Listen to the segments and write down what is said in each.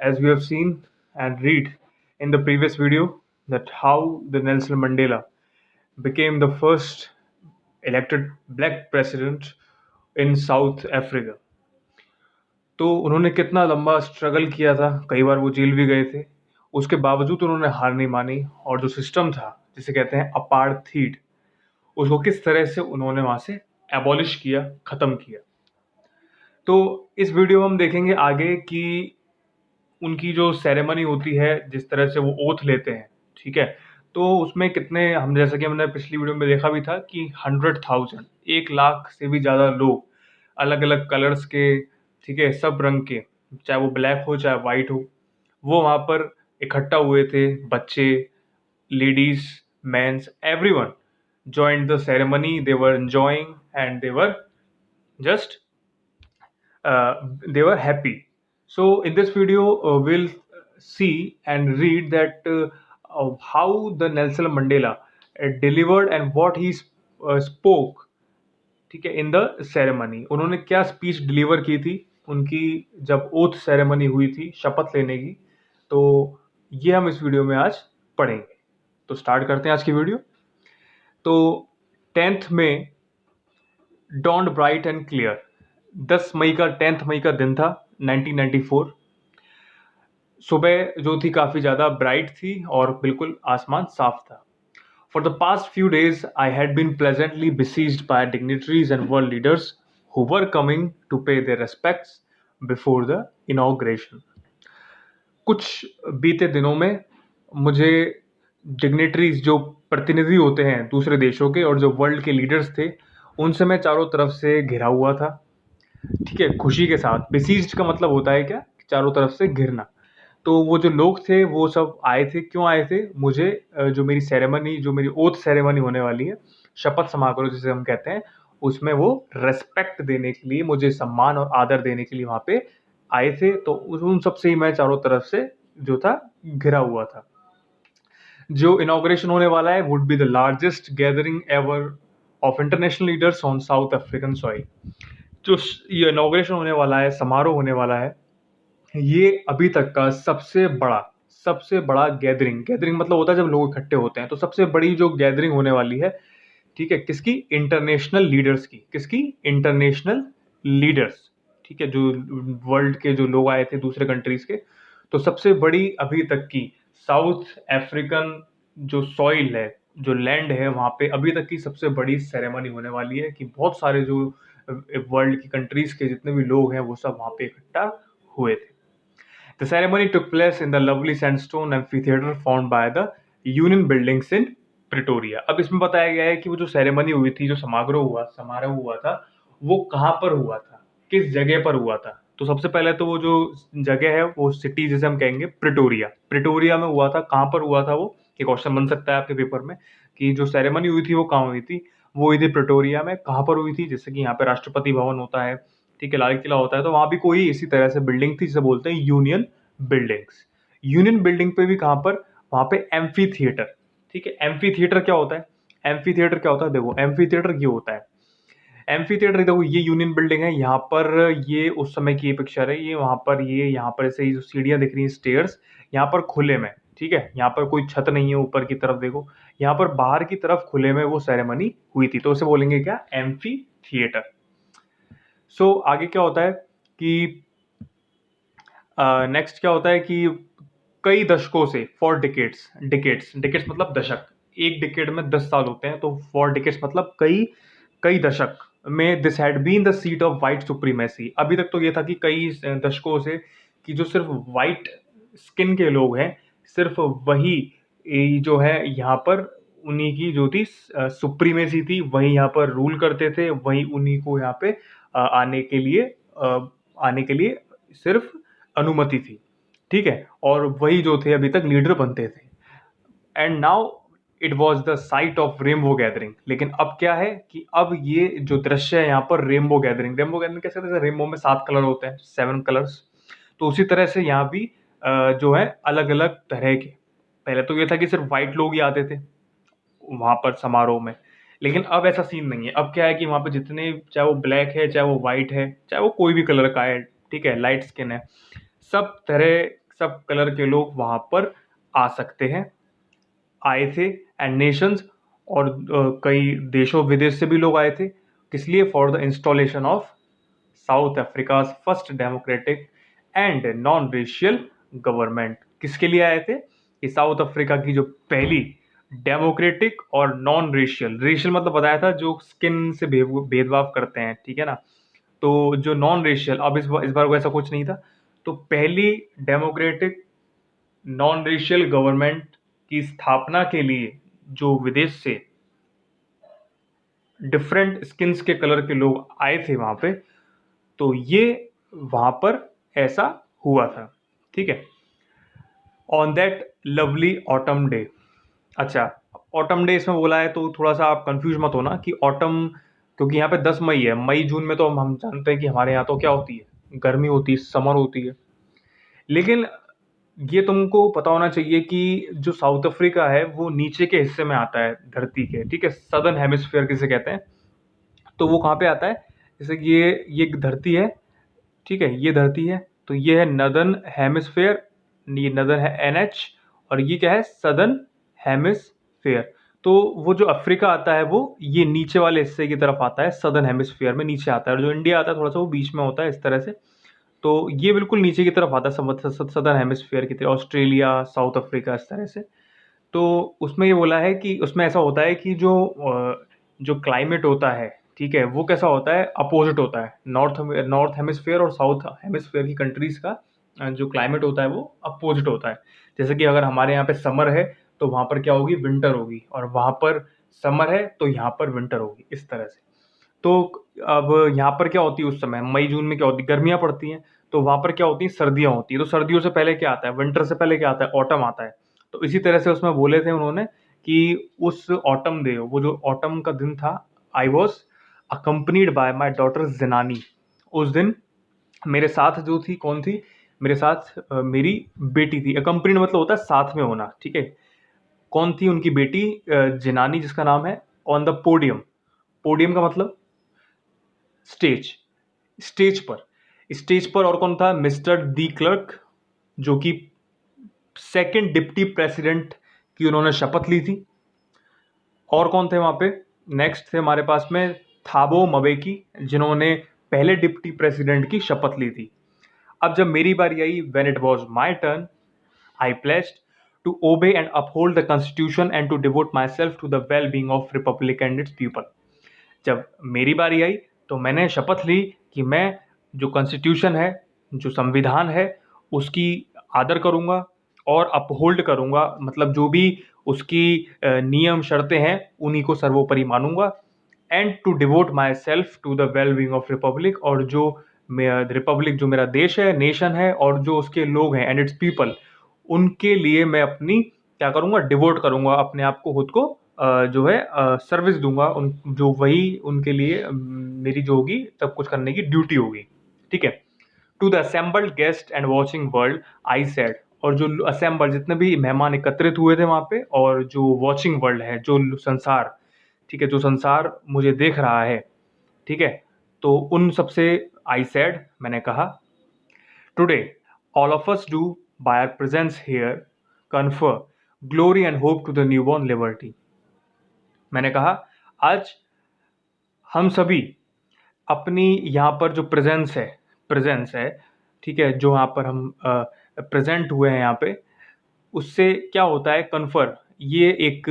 as we have seen and read in the previous video, that how the Nelson Mandela became the first elected black president in South Africa. तो उन्होंने कितना लंबा struggle किया था, कई बार वो jail भी गए थे। उसके बावजूद उन्होंने हार नहीं मानी और जो सिस्टम था जिसे कहते हैं अपार्थीड, उसको किस तरह से उन्होंने वहां से एबॉलिश किया, खत्म किया। तो इस वीडियो में हम देखेंगे आगे कि उनकी जो सेरेमनी होती है, जिस तरह से वो ओथ लेते हैं, ठीक है, तो उसमें कितने, हम जैसा कि हमने पिछली वीडियो में देखा भी था कि 100,000, 1 लाख से भी ज़्यादा लोग, अलग अलग कलर्स के, ठीक है, सब रंग के, चाहे वो ब्लैक हो चाहे वाइट हो, वो वहाँ पर इकट्ठा हुए थे। बच्चे, ladies, mens, everyone joined the ceremony. They were enjoying and just they were happy. So in this video, we'll see and read that how the Nelson Mandela delivered and what he spoke, ठीक है, in the ceremony. उन्होंने क्या speech deliver की थी उनकी जब oath ceremony हुई थी, शपथ लेने की। तो ये हम इस वीडियो में आज पढ़ेंगे। तो स्टार्ट करते हैं आज की वीडियो। तो 10th में डॉन्ड ब्राइट एंड क्लियर, 10 मई का दिन था 1994। सुबह जो थी काफ़ी ज़्यादा ब्राइट थी और बिल्कुल आसमान साफ था। For the past few days I had been pleasantly besieged by dignitaries and world leaders who were coming to pay their respects before the inauguration. कुछ बीते दिनों में मुझे डिग्नेटरीज, जो प्रतिनिधि होते हैं दूसरे देशों के और जो वर्ल्ड के लीडर्स थे, उनसे मैं चारों तरफ से घिरा हुआ था, ठीक है, खुशी के साथ। बेसिज्ड का मतलब होता है क्या, चारों तरफ से घिरना। तो वो जो लोग थे वो सब आए थे। क्यों आए थे? मुझे जो मेरी सेरेमनी, जो मेरी ओथ सेरेमनी होने वाली है, शपथ समारोह जिसे हम कहते हैं, उसमें वो रेस्पेक्ट देने के लिए, मुझे सम्मान और आदर देने के लिए वहां पे आए थे। तो उन सब से ही मैं चारों तरफ से जो था घिरा हुआ था। जो इनॉग्रेशन होने वाला है would be the largest gathering ever of international leaders on south African soil. जो ये इनॉग्रेशन होने वाला है, समारोह होने वाला है, ये अभी तक का सबसे बड़ा गैदरिंग, गैदरिंग मतलब होता है जब लोग इकट्ठे होते हैं, तो सबसे बड़ी जो गैदरिंग होने वाली है, ठीक है, किसकी? इंटरनेशनल लीडर्स की। किसकी? इंटरनेशनल लीडर्स, ठीक है, जो वर्ल्ड के जो लोग आए थे दूसरे कंट्रीज के। तो सबसे बड़ी अभी तक की साउथ अफ्रीकन जो सॉइल है, जो लैंड है, वहां पे अभी तक की सबसे बड़ी सेरेमनी होने वाली है कि बहुत सारे जो वर्ल्ड की कंट्रीज के जितने भी लोग हैं वो सब वहां पे इकट्ठा हुए थे। The ceremony took place in the lovely sandstone amphitheater formed by the Union Buildings in Pretoria. अब इसमें बताया गया है कि वो जो सेरेमनी हुई थी, जो समारोह हुआ था, वो कहाँ पर हुआ था, किस जगह पर हुआ था। तो सबसे पहले तो वो जो जगह है, वो सिटी जिसे हम कहेंगे प्रिटोरिया, प्रिटोरिया में हुआ था। कहाँ पर हुआ था वो, एक क्वेश्चन बन सकता है आपके पेपर में कि जो सेरेमनी हुई थी वो कहाँ हुई थी। वो हुई थी प्रिटोरिया में। कहाँ पर हुई थी? जैसे कि यहाँ पे राष्ट्रपति भवन होता है, ठीक है, लाल किला होता है, तो वहां भी कोई इसी तरह से बिल्डिंग थी जिसे बोलते हैं यूनियन बिल्डिंग्स। यूनियन बिल्डिंग पे भी कहां पर? वहां पे एम्फी थिएटर, ठीक है। एम्फी थिएटर क्या होता है? एम्फी थिएटर क्या होता है? देखो, एम्फी थिएटर ये होता है, एम्फी थिएटर देखो, ये यूनियन बिल्डिंग है, यहाँ पर ये उस समय की ये पिक्चर है, ये वहां पर, ये यहाँ पर ऐसे जो सीढ़ियां दिख रही हैं, स्टेयर्स, यहाँ पर खुले में, ठीक है, यहाँ पर कोई छत नहीं है ऊपर की तरफ, देखो यहाँ पर बाहर की तरफ खुले में वो सेरेमनी हुई थी, तो उसे बोलेंगे क्या? Amphi theatre. सो आगे क्या होता है कि नेक्स्ट क्या होता है कि कई दशकों से, फॉर डिकेट्स, डिकेट्स मतलब दशक, एक डिकेड में 10 साल होते हैं, तो फॉर डिकेट्स मतलब कई कई दशक में, this had been the seat of white supremacy. अभी तक तो ये था कि कई दशकों से कि जो सिर्फ वाइट स्किन के लोग हैं, सिर्फ वही जो है यहाँ पर, उन्हीं की जो थी सुप्रीमेसी थी, वही यहाँ पर रूल करते थे, वही उन्हीं को यहाँ पे आने के लिए सिर्फ अनुमति थी, ठीक है, और वही जो थे अभी तक लीडर बनते थे। And now it was the site of rainbow gathering. लेकिन अब क्या है कि अब ये जो दृश्य है यहाँ पर, रेनबो गैदरिंग, कैसे? रेनबो में 7 कलर होते हैं, 7 कलर्स। तो उसी तरह से यहाँ भी जो है अलग अलग तरह के, पहले तो ये था कि सिर्फ व्हाइट लोग ही आते थे वहां पर समारोह में, लेकिन अब ऐसा सीन नहीं है। अब क्या है कि वहां पर जितने, चाहे वो ब्लैक है, चाहे वो व्हाइट है, चाहे वो कोई भी कलर का है, ठीक है, लाइट स्किन है, सब तरह सब कलर के लोग वहाँ पर आ सकते हैं, आए थे। एंड नेशंस, और कई देशों विदेश से भी लोग आए थे। किस लिए? For the installation of south Africa first democratic and non racial government. किसके लिए आए थे? कि साउथ अफ्रीका की जो पहली डेमोक्रेटिक और नॉन रेशियल, रेशियल मतलब बताया था जो स्किन से भेदभाव करते हैं, ठीक है ना। तो जो नॉन रेशियल, अब इस बार को ऐसा कुछ नहीं था। तो पहली डेमोक्रेटिक नॉन रेशियल गवर्नमेंट की स्थापना के लिए जो विदेश से डिफरेंट स्किन्स के कलर के लोग आए थे वहां पे, तो ये वहां पर ऐसा हुआ था, ठीक है। On that lovely autumn day. अच्छा, ऑटम डे इसमें बोला है तो थोड़ा सा आप कंफ्यूज मत होना कि ऑटम, क्योंकि यहाँ पे 10 मई है। मई जून में तो हम जानते हैं कि हमारे यहाँ तो क्या होती है, गर्मी होती है, समर होती है। लेकिन ये तुमको पता होना चाहिए कि जो साउथ अफ्रीका है वो नीचे के हिस्से में आता है धरती के, ठीक है। सदर्न हेमिस्फीयर किसे कहते हैं। तो वो कहाँ पे आता है? जैसे कि ये एक धरती है, ठीक है, ये धरती है, तो ये है नदर्न हेमिस्फेयर, ये नदर्न है NH, और ये क्या है? Southern hemisphere. तो वो जो अफ्रीका आता है वो ये नीचे वाले हिस्से की तरफ आता है, सदर्न हेमिस्फेयर में नीचे आता है, और जो इंडिया आता है थोड़ा सा वो बीच में होता है, इस तरह से। तो ये बिल्कुल नीचे की तरफ आता है, सदर्न हेमिस्फेयर की तरफ, ऑस्ट्रेलिया, साउथ अफ्रीका, इस तरह से। तो उसमें ये बोला है कि उसमें ऐसा होता है कि जो क्लाइमेट होता है, ठीक है, वो कैसा होता है? अपोजिट होता है। नॉर्थ हेमिस्फेयर और साउथ हेमिस्फेयर की कंट्रीज का जो क्लाइमेट होता है वो अपोजिट होता है। जैसे कि अगर हमारे यहाँ पे समर है तो वहाँ पर क्या होगी? विंटर होगी, और वहाँ पर समर है तो यहाँ पर विंटर होगी, इस तरह से। तो अब यहाँ पर क्या होती है उस समय, मई जून में क्या होती है? गर्मियाँ पड़ती हैं। तो वहाँ पर क्या होती है? सर्दियाँ होती हैं। तो सर्दियों से पहले क्या आता है? विंटर से पहले क्या आता है? ऑटम आता है। तो इसी तरह से उसमें बोले थे उन्होंने कि उस ऑटम डे, वो जो ऑटम का दिन था, I was accompanied by my daughter जिनानी। उस दिन मेरे साथ जो थी, कौन थी मेरे साथ? मेरी बेटी थी। अकम्पनीड मतलब होता है साथ में होना, ठीक है। कौन थी? उनकी बेटी जिनानी, जिसका नाम है ऑन द पोडियम। पोडियम का मतलब स्टेज, स्टेज पर। स्टेज पर और कौन था? मिस्टर डी क्लर्क, जो कि सेकंड डिप्टी प्रेसिडेंट की उन्होंने शपथ ली थी। और कौन थे वहां पे? नेक्स्ट थे हमारे पास में थाबो मबेकी, जिन्होंने पहले डिप्टी प्रेसिडेंट की शपथ ली थी। अब जब मेरी बारी आई, when it was my turn, I pledged to obey and uphold the constitution and to devote my self to the well being of republic and its people. जब मेरी बारी आई तो मैंने शपथ ली कि मैं जो कॉन्स्टिट्यूशन है, जो संविधान है, उसकी आदर करूंगा और अपहोल्ड करूंगा, मतलब जो भी उसकी नियम शर्तें हैं उन्हीं को सर्वोपरि मानूंगा। And to devote my self to the well being of republic, और जो रिपब्लिक, जो मेरा देश है, नेशन है, और जो उसके लोग हैं, एंड इट्स पीपल, उनके लिए मैं अपनी क्या करूंगा? डिवोट करूंगा, अपने आप को, खुद को जो है सर्विस दूंगा, उन जो वही उनके लिए मेरी जो होगी सब कुछ करने की ड्यूटी होगी, ठीक है। To the assembled guest and watching world I said, और जो असेंबल, जितने भी मेहमान एकत्रित हुए थे वहां पे, और जो वॉचिंग वर्ल्ड है, जो संसार, ठीक है, जो संसार मुझे देख रहा है, ठीक है, तो उन सबसे आई सेड, मैंने कहा, today all of us do by our presence here confer glory and hope to the newborn liberty. मैंने कहा आज हम सभी अपनी यहाँ पर जो प्रेजेंस है, ठीक है, जो यहाँ पर हम प्रेजेंट हुए हैं यहाँ पे, उससे क्या होता है? कन्फर, ये एक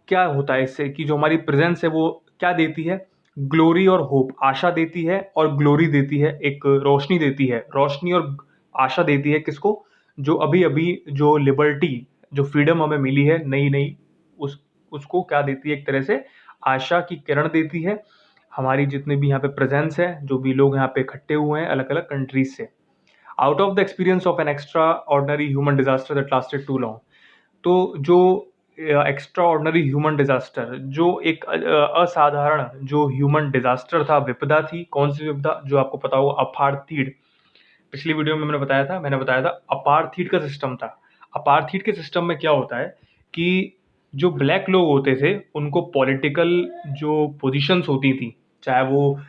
क्या होता है इससे कि जो हमारी प्रेजेंस है वो क्या देती है? ग्लोरी और होप, आशा देती है और ग्लोरी देती है, एक रोशनी देती है, रोशनी और आशा देती है। किसको? जो अभी अभी जो लिबर्टी, जो फ्रीडम हमें मिली है नई नई, उस उसको क्या देती है? एक तरह से आशा की किरण देती है। हमारी जितने भी यहाँ पे प्रेजेंस है, जो भी लोग यहाँ पे इकट्ठे हुए हैं अलग अलग कंट्रीज से, out of the experience of an extraordinary human disaster that lasted too long. तो जो एक्स्ट्रा ऑर्डनरी ह्यूमन डिजास्टर, जो एक असाधारण जो ह्यूमन डिजास्टर था, विपदा थी, कौन सी विपदा? जो आपको पता होगा, अपार्थीड। पिछली वीडियो में मैंने बताया था अपार्थीड का सिस्टम था। अपार्थीड के सिस्टम में क्या होता है कि जो ब्लैक लोग होते थे उनको पॉलिटिकल जो पोजीशंस होती थी, चाहे वो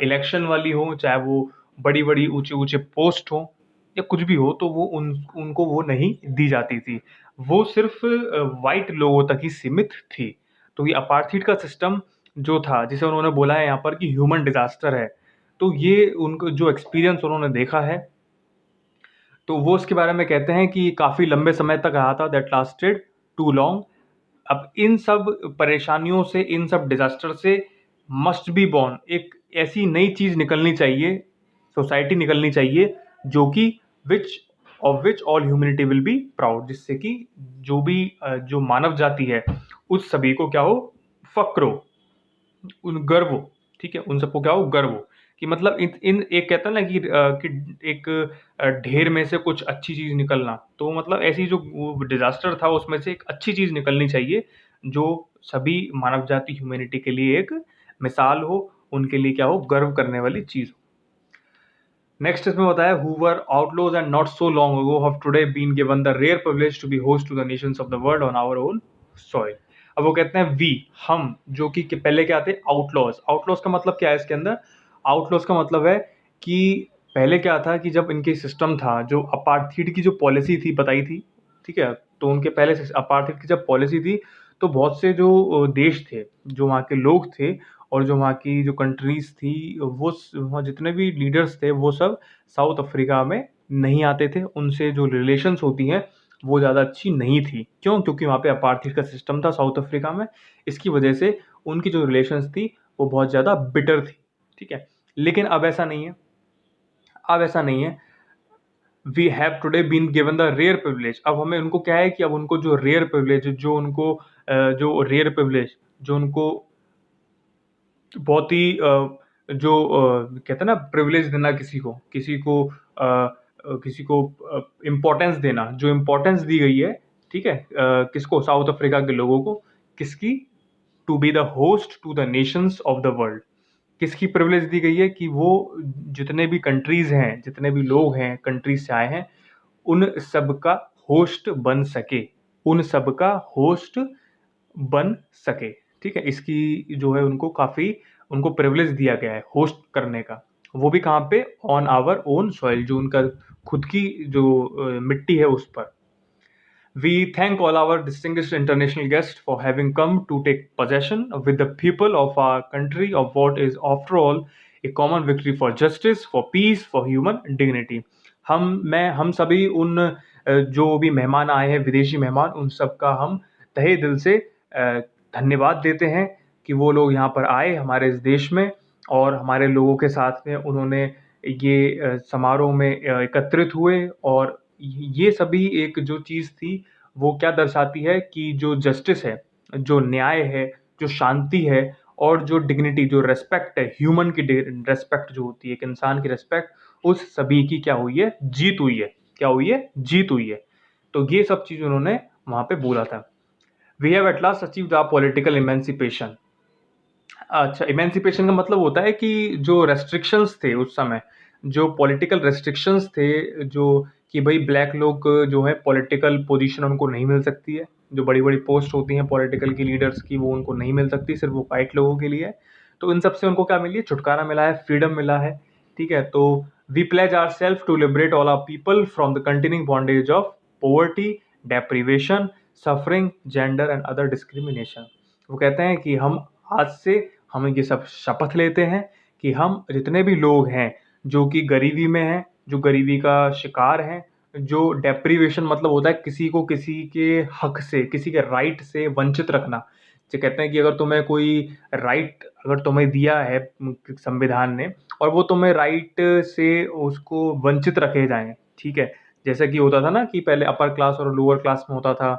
इलेक्शन वाली हो, चाहे वो बड़ी बड़ी ऊंचे ऊंचे पोस्ट हो, या कुछ भी हो, तो वो उनको वो नहीं दी जाती थी। वो सिर्फ वाइट लोगों तक ही सीमित थी। तो ये अपार्थीड का सिस्टम जो था, जिसे उन्होंने बोला है यहाँ पर कि ह्यूमन डिजास्टर है, तो ये उनको जो एक्सपीरियंस उन्होंने देखा है, तो वो उसके बारे में कहते हैं कि काफ़ी लंबे समय तक रहा था, दैट लास्टेड टू लॉन्ग। अब इन सब परेशानियों से, इन सब डिजास्टर से मस्ट बी बॉर्न एक ऐसी नई चीज निकलनी चाहिए, सोसाइटी निकलनी चाहिए, जो कि which of which all humanity will be proud, जिससे कि जो भी जो मानव जाति है, उस सभी को क्या हो, फक्र हो, उन गर्व हो। ठीक है, उन सबको क्या हो, गर्व हो। कि मतलब इन एक कहता है ना कि एक ढेर में से कुछ अच्छी चीज निकलना, तो मतलब ऐसी जो डिजास्टर था उसमें से एक अच्छी चीज निकलनी चाहिए, जो सभी मानव जाति ह्यूमैनिटी के लिए एक मिसाल हो, उनके लिए क्या हो, गर्व करने वाली चीज हो। नेक्स्ट इसमें बताया, who were outlaws and not so long ago have today been given the rare privilege to be host to the nations of the world on our own soil। अब वो कहते हैं वी, हम, जो कि पहले क्या थे, आउटलॉज। आउटलॉज का मतलब क्या है इसके अंदर, आउटलॉज का मतलब है कि पहले क्या था कि जब इनके सिस्टम था, जो अपार्थीड की जो पॉलिसी थी बताई थी, ठीक है, तो उनके पहले अपार्थीड की जब पॉलिसी थी, तो बहुत से जो देश थे, जो वहाँ के लोग थे, और जो वहाँ की जो कंट्रीज थी, वो वहाँ जितने भी लीडर्स थे, वो सब साउथ अफ्रीका में नहीं आते थे। उनसे जो रिलेशंस होती हैं वो ज़्यादा अच्छी नहीं थी। क्यों? क्योंकि वहाँ पे अपार्थीड का सिस्टम था साउथ अफ्रीका में। इसकी वजह से उनकी जो रिलेशंस थी वो बहुत ज़्यादा बिटर थी। ठीक है, लेकिन अब ऐसा नहीं है। अब ऐसा नहीं है। We have today been given the rare privilege. अब हमें उनको क्या है कि अब उनको जो रेयर प्रिविलेज, जो रेयर प्रिविलेज, जो उनको बहुत ही कहते हैं ना, प्रिविलेज देना किसी को इम्पोर्टेंस देना, जो इम्पोर्टेंस दी गई है, ठीक है, किसको, साउथ अफ्रीका के लोगों को, किसकी, to be the host to the nations of the world. किसकी प्रिविलेज दी गई है कि वो जितने भी कंट्रीज हैं, जितने भी लोग हैं कंट्रीज से आए हैं, उन सब का होस्ट बन सके, उन सब का होस्ट बन सके। ठीक है, इसकी जो है उनको काफ़ी, उनको प्रिविलेज दिया गया है होस्ट करने का। वो भी कहाँ पे, ऑन आवर ओन सॉइल, जो उनका खुद की जो मिट्टी है उस पर। We thank all our distinguished international guests for having come to take possession with the people of our country of what is, after all, a common victory for justice, for peace, for human dignity। हम सभी उन जो भी मेहमान आए हैं, विदेशी मेहमान, उन सब का हम तहे दिल से धन्यवाद देते हैं कि वो लोग यहाँ पर आए हमारे इस देश में, और हमारे लोगों के साथ में उन्होंने ये समारोह में एकत्रित हुए। और ये सभी एक जो चीज़ थी, वो क्या दर्शाती है कि जो जस्टिस है, जो न्याय है, जो शांति है, और जो डिग्निटी, जो रेस्पेक्ट है, ह्यूमन की रेस्पेक्ट जो होती है, एक इंसान की रेस्पेक्ट, उस सभी की क्या हुई है, जीत हुई है। क्या हुई है, जीत हुई है। तो ये सब चीज़ उन्होंने वहाँ पे बोला था। We have at last achieved our political emancipation. अच्छा, इमेंसिपेशन का मतलब होता है कि जो रेस्ट्रिक्शंस थे उस समय, जो पॉलिटिकल रेस्ट्रिक्शंस थे, जो कि भाई ब्लैक लोग जो है पॉलिटिकल पोजीशन उनको नहीं मिल सकती है, जो बड़ी बड़ी पोस्ट होती हैं पॉलिटिकल की, लीडर्स की, वो उनको नहीं मिल सकती, सिर्फ वो वाइट लोगों के लिए है। तो इन सब से उनको क्या मिली है, छुटकारा मिला है, फ्रीडम मिला है। ठीक है, तो we pledge our self to liberate all our people from the continuing bondage of poverty, deprivation, suffering, gender and other discrimination. वो कहते हैं कि हम आज से हम ये सब शपथ लेते हैं कि हम जितने भी लोग हैं जो कि गरीबी में हैं, जो गरीबी का शिकार हैं, जो डेप्रीवेशन मतलब होता है किसी को किसी के हक से, किसी के राइट से वंचित रखना। जो कहते हैं कि अगर तुम्हें कोई राइट अगर तुम्हें दिया है संविधान ने, और वो तुम्हें राइट से उसको वंचित रखे जाएं, ठीक है, जैसा कि होता था ना कि पहले अपर क्लास और लोअर क्लास में होता था।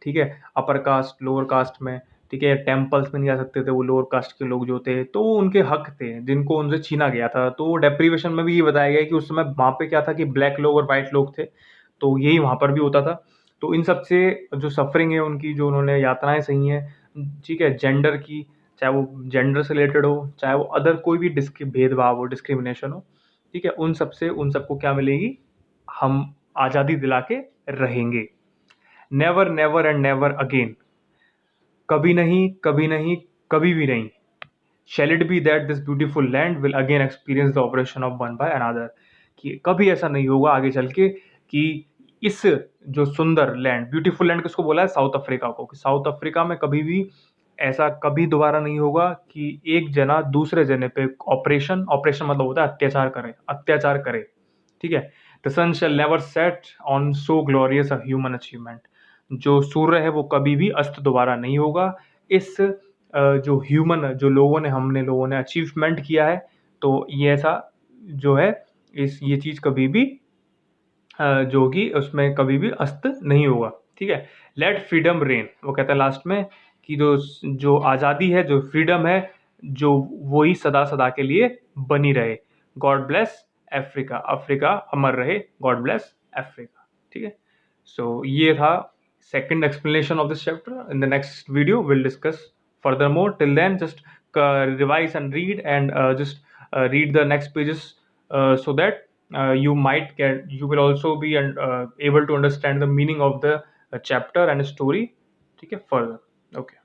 ठीक है, अपर कास्ट लोअर कास्ट में, ठीक है, टेम्पल्स में नहीं जा सकते थे वो लोअर कास्ट के लोग जो थे, तो वो उनके हक थे जिनको उनसे छीना गया था। तो डेप्रीवेशन में भी ये बताया गया कि उस समय वहाँ पे क्या था कि ब्लैक लोग और वाइट लोग थे, तो यही वहाँ पर भी होता था। तो इन सब से जो सफरिंग है उनकी, जो उन्होंने यातनाएं सही हैं, ठीक है, जेंडर की, चाहे वो जेंडर से रिलेटेड हो, चाहे वो अदर कोई भी भेदभाव हो, डिस्क्रिमिनेशन हो, ठीक है, उन सब से उन सबको क्या मिलेगी, हम आज़ादी दिला के रहेंगे। Never never and never again, कभी नहीं, कभी नहीं, कभी भी नहीं, shall it be that this beautiful land will again experience the oppression of one by another। कि कभी ऐसा नहीं होगा आगे चल के कि इस जो सुंदर लैंड, ब्यूटीफुल लैंड किसको बोला है? साउथ अफ्रीका को। कि साउथ अफ्रीका में कभी भी ऐसा कभी दोबारा नहीं होगा कि एक जना दूसरे जने पे ऑपरेशन, ऑपरेशन मतलब होता है अत्याचार करे, अत्याचार करे। ठीक है। The sun shall never set on so glorious a human achievement. जो सूर्य है वो कभी भी अस्त दोबारा नहीं होगा। इस जो ह्यूमन, जो हमने लोगों ने अचीवमेंट किया है, तो ये ऐसा जो है, इस ये चीज कभी भी जो कि उसमें कभी भी अस्त नहीं होगा। ठीक है। लेट फ्रीडम रेन, वो कहता है लास्ट में कि जो जो आज़ादी है, जो फ्रीडम है, जो वही सदा सदा के लिए बनी रहे। गॉड ब्लेस अफ्रीका, अफ्रीका अमर रहे। God bless Africa. ठीक है। सो ये था second explanation of this chapter. In the next video we'll discuss furthermore. Till then, just revise and read, and just read the next pages, so that you will also be able to understand the meaning of the chapter and story. ठीक है, further. Okay.